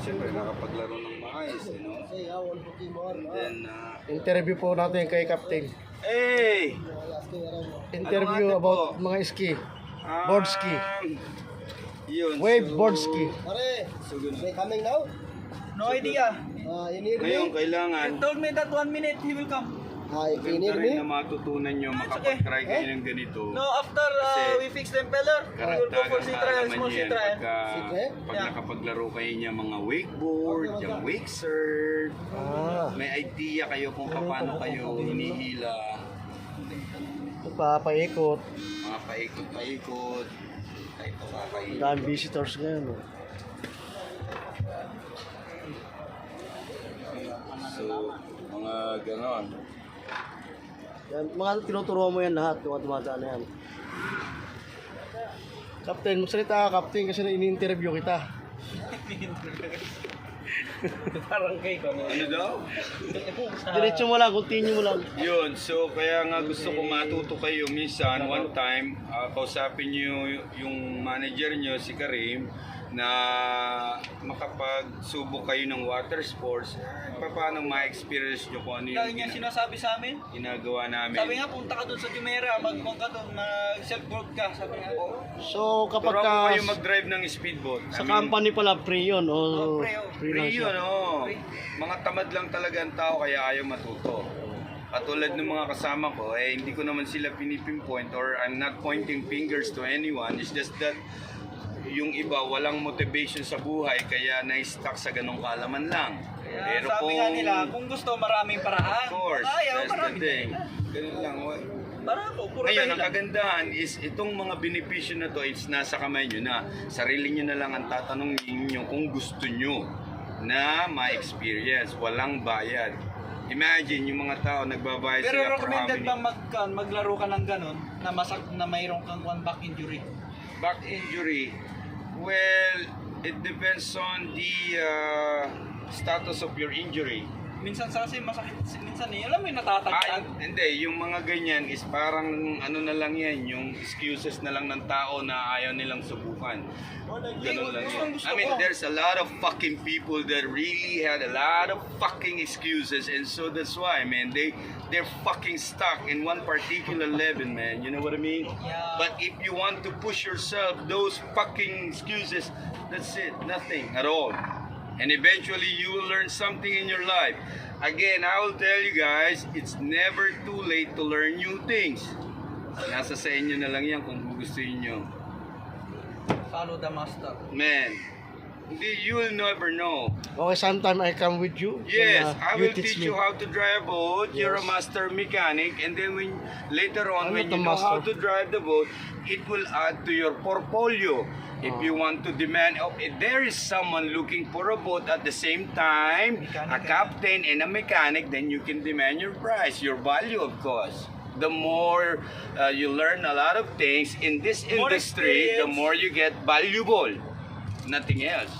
siyempre nakapaglaro ng maayos, you know? And then, Interview po natin kay Captain. hey! Interview Ano nga about po? mga ski. Board ski. Yun, Wave so, board ski. Pare, So, ganun. they coming now? No idea. You need Ngayon, me? kailangan He told me that 1 minute he will come. If you maganda need rin na me? matutunan nyo It's makapag-try kayo ng ganito. No, after Kasi, we fix the impeller, we will go for sea trial, small sea trial. Pag Yeah. nakapaglaro kayo niya mga wakeboard, yung wake surf, may idea kayo kung paano kayo hinihila, Papaikot. mga paikot-paikot, kahit pakakain. Dami visitors ngayon. So, mga ganon. Yan, mga tinuturo mo yan lahat, mga dumadaan na yan. Captain, magsalita ka, Captain, kasi ini-interview kita. Parang kay ko. Ano daw? Diretso mo lang, continue mo lang. Yun, so kaya nga gusto ko matuto kayo minsan, one time, kausapin niyo yung manager niyo, si Karim, na makapagsubok kayo ng water sports, paano ma-experience nyo kung ano Lagi yung niya sinasabi sa amin. ginagawa namin. Sabi nga, punta ka doon sa Jumeirah, magkuhan ka doon, mag-self-board ka. Sabi nga, So, kapag Turuan ko ka kayo mag-drive ng speedboat. sa company pala, free yun. O, Free lang yun, siya. oh. Mga tamad lang talaga ang tao kaya ayaw matuto. Katulad ng mga kasama ko, hindi ko naman sila pinipinpoint or I'm not pointing fingers to anyone. It's just that yung iba walang motivation sa buhay kaya na-stuck sa ganong kaalaman lang. kaya sabi nga nila, kung gusto maraming paraan. Of course, Ayaw, that's the maraming thing. Ganun lang. Para ako, puro Ngayon, tayo ang lang. kagandahan is itong mga benepisyo na to, it's nasa kamay nyo na. Sarili nyo na lang ang tatanungin nyo kung gusto nyo na ma-experience. Walang bayad. Imagine, yung mga tao nagbabayad Pero sila for how recommended many? ba maglaro ka ng ganun na mayroon kang one back injury? Back injury, well, it depends on the status of your injury. Minsan kasi masakit, minsan alam mo yung natatagtan. Hindi, yung mga ganyan is parang ano na lang yan, yung excuses na lang ng tao na ayaw nilang subukan. Ganun lang yan. I mean, there's a lot of fucking people that really had a lot of fucking excuses, and so that's why, man, they're fucking stuck in one particular level, man. You know what I mean? Yeah. But if you want to push yourself, those fucking excuses, that's it, nothing at all. And eventually you will learn something in your life. Again, I will tell you guys, it's never too late to learn new things. Nasa sa inyo na lang yan kung gugustuhin nyo. Follow the master. Man, you will never know. Okay, sometime I come with you. Yes, and, I you will teach you how to drive a boat. You're a master mechanic, and then later on, I'm when not a you know how master. to drive the boat, it will add to your portfolio. If you want to demand, if there is someone looking for a boat at the same time, a captain and a mechanic, then you can demand your price, your value, of course. The more you learn a lot of things in this More industry, the experience. more you get valuable. Nothing else.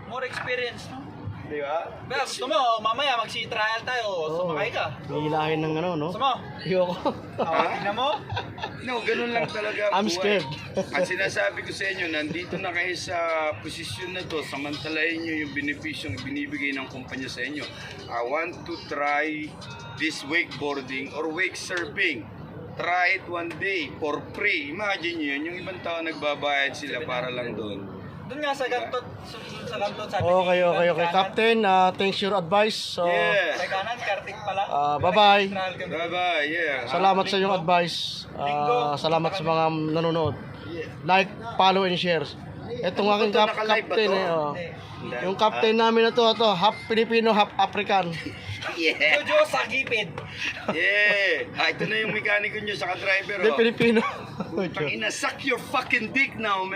More experience, no? Di ba? Pero gusto mo, mamaya mag-sea trial tayo, sumakay ka. Hihilahin ng ano, no? Gusto mo? Ayoko. Tingnan mo? No, ganun lang talaga. I'm buhay. scared. Ang sinasabi ko sa inyo, nandito na kayo sa posisyon na to, samantalahin nyo yung benepisyong binibigay ng kumpanya sa inyo. I want to try this wakeboarding or wake surfing. Try it one day for free. Imagine nyo yun, yung ibang tao nagbabayad sila para lang doon. Doon nga sa gantot, sabi Okay, ni okay. Kanan. Captain, thanks your advice. So, Yeah. Sa kanan, kartik pala. bye-bye. Trial kami. Bye-bye, yeah. Salamat sa iyong advice. Salamat sa mga nanonood. Like, follow, and share. Itong aking Ito, naka-live ba captain, to? yung captain namin na to, half Filipino, half African. Yeah. Jojo sa gipid. Yeah. Ito na yung mekaniko nyo, saka driver. Hindi, Filipino. Tangina, suck your fucking dick now, man.